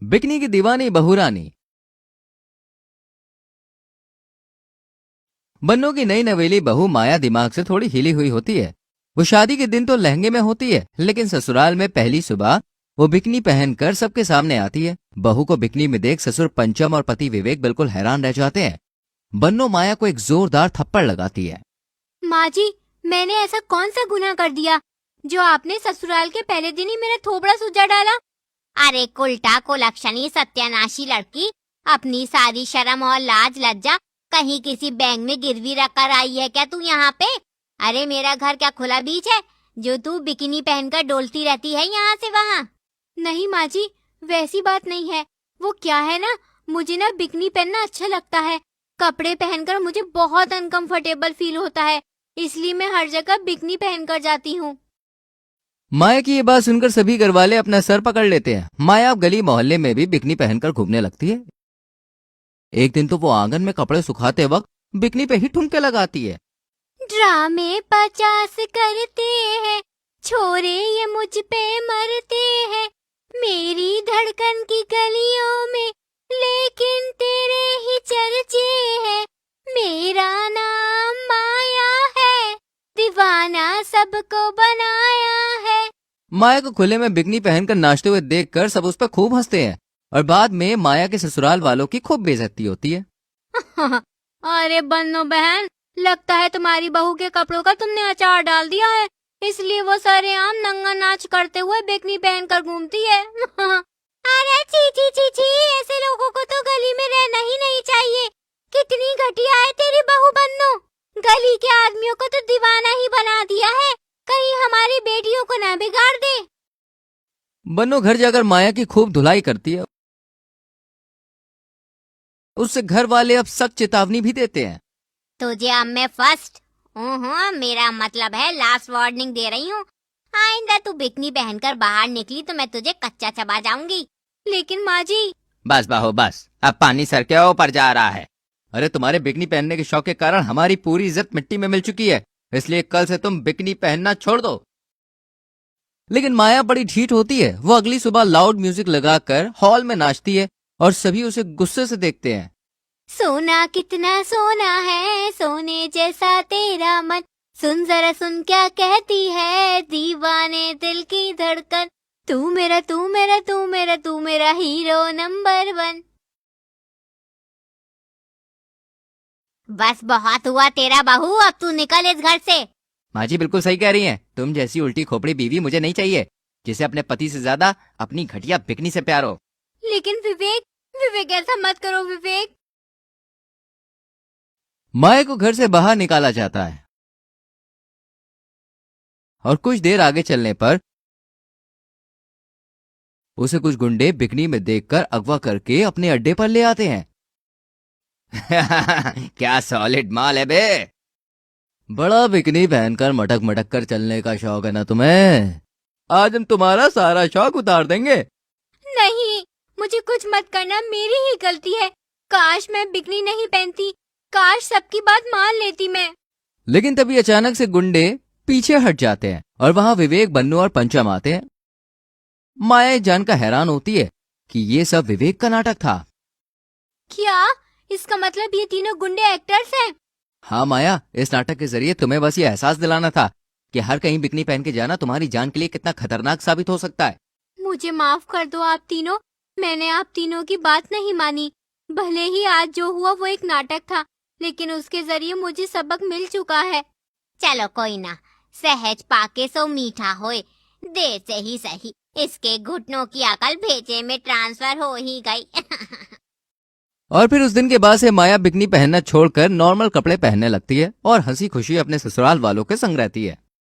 Bikini की दीवानी बहुरानी। बन्नों की नई नवेली बहू माया दिमाग से थोड़ी हिली हुई होती है। वो शादी के दिन तो लहंगे में होती है, लेकिन ससुराल में पहली सुबह वो बिकनी पहनकर सबके सामने आती है। बहू को बिकनी में देख ससुर पंचम और पति विवेक बिल्कुल हैरान रह जाते हैं। बन्नो माया को एक जोरदार थप्पड़ लगाती है। माँ जी, मैंने ऐसा कौन सा गुनाह कर दिया जो आपने ससुराल के पहले दिन ही मेरा थोबड़ा सुजा डाला? अरे कुलटा कुलक्षणी सत्यानाशी लड़की, अपनी सारी शर्म और लाज लज्जा कहीं किसी बैंक में गिरवी रख कर आई है क्या तू यहाँ पे? अरे मेरा घर क्या खुला बीच है जो तू बिकिनी पहनकर डोलती रहती है यहाँ से वहाँ? नहीं माँ जी, वैसी बात नहीं है। वो क्या है ना, मुझे ना बिकनी पहनना अच्छा लगता है। कपड़े पहनकर मुझे बहुत अनकंफर्टेबल फील होता है, इसलिए मैं हर जगह बिकनी पहनकर जाती हूँ। माया की ये बात सुनकर सभी घरवाले अपना सर पकड़ लेते हैं। माया अब गली मोहल्ले में भी बिकनी पहनकर घूमने लगती है। एक दिन तो वो आंगन में कपड़े सुखाते वक्त बिकनी पे ही ठुमके लगाती है। ड्रामे 50 करते हैं, छोरे ये मुझ पे मरते हैं, मेरी धड़कन की गलियों में लेकिन तेरे ही चर्चे हैं, मेरा नाम माया है, दीवाना सबको बनाया है। माया को खुले में बिकनी पहनकर नाचते हुए देखकर सब उस पर खूब हंसते हैं और बाद में माया के ससुराल वालों की खूब बेइज्जती होती है। अरे बन्नो बहन, लगता है तुम्हारी बहू के कपड़ों का तुमने अचार डाल दिया है, इसलिए वो सरेआम नंगा नाच करते हुए बिकनी पहनकर घूमती है। अरे ची ची ची ची, ऐसे लोगों को तो गली में रहना ही नहीं चाहिए। कितनी घटिया है तेरी बहू बन्नो, गली के आदमियों को तो दीवाना ही बना दिया है, कहीं हमारी बेटियों को ना बिगाड़ दे। बन्नो घर जाकर माया की खूब धुलाई करती है। उससे घर वाले अब सख्त चेतावनी भी देते हैं। तुझे अब मैं फर्स्ट मेरा मतलब है लास्ट वार्निंग दे रही हूँ। आइंदा तू बिकनी पहनकर बाहर निकली तो मैं तुझे कच्चा चबा जाऊंगी। लेकिन माँ जी। बस बाहो बस, अब पानी सर के ऊपर जा रहा है। अरे तुम्हारे बिकनी पहनने के शौक के कारण हमारी पूरी इज्जत मिट्टी में मिल चुकी है, इसलिए कल से तुम बिकनी पहनना छोड़ दो। लेकिन माया बड़ी ढीठ होती है। वो अगली सुबह लाउड म्यूजिक लगाकर हॉल में नाचती है और सभी उसे गुस्से से देखते हैं। सोना कितना सोना है, सोने जैसा तेरा मन, सुन जरा सुन क्या कहती है दीवाने दिल की धड़कन, तू मेरा तू मेरा तू मेरा तू मेरा हीरो नंबर 1। बस बहुत हुआ तेरा बहू, अब तू निकल इस घर से। माँ जी बिल्कुल सही कह रही हैं। तुम जैसी उल्टी खोपड़ी बीवी मुझे नहीं चाहिए, जिसे अपने पति से ज्यादा अपनी घटिया बिकनी से प्यार हो। लेकिन विवेक, विवेक ऐसा मत करो विवेक। माया को घर से बाहर निकाला जाता है और कुछ देर आगे चलने पर उसे कुछ गुंडे बिकनी में देखकर अगवा करके अपने अड्डे पर ले आते हैं। क्या सॉलिड माल है बे। बड़ा बिकनी पहनकर मटक मटक कर चलने का शौक है ना तुम्हें? आज हम तुम्हारा सारा शौक उतार देंगे। नहीं, मुझे कुछ मत करना, मेरी ही गलती है। काश मैं बिकनी नहीं पहनती, काश सबकी बात मान लेती मैं। लेकिन तभी अचानक से गुंडे पीछे हट जाते हैं और वहां विवेक, बन्नू और पंचम आते हैं। माया जानकर हैरान होती है कि ये सब विवेक का नाटक था। क्या इसका मतलब ये तीनों गुंडे एक्टर्स हैं? हाँ माया, इस नाटक के जरिए तुम्हें बस ये एहसास दिलाना था कि हर कहीं बिकनी पहन के जाना तुम्हारी जान के लिए कितना खतरनाक साबित हो सकता है। मुझे माफ कर दो आप तीनों, मैंने आप तीनों की बात नहीं मानी। भले ही आज जो हुआ वो एक नाटक था, लेकिन उसके जरिए मुझे सबक मिल चुका है। चलो कोई ना, सहज पाके सो मीठा होए, देर से ही सही, इसके घुटनों की अकल भेजे में ट्रांसफर हो ही गई। और फिर उस दिन के बाद से माया बिकनी पहनना छोड़कर नॉर्मल कपड़े पहनने लगती है और हंसी खुशी अपने ससुराल वालों के संग रहती है।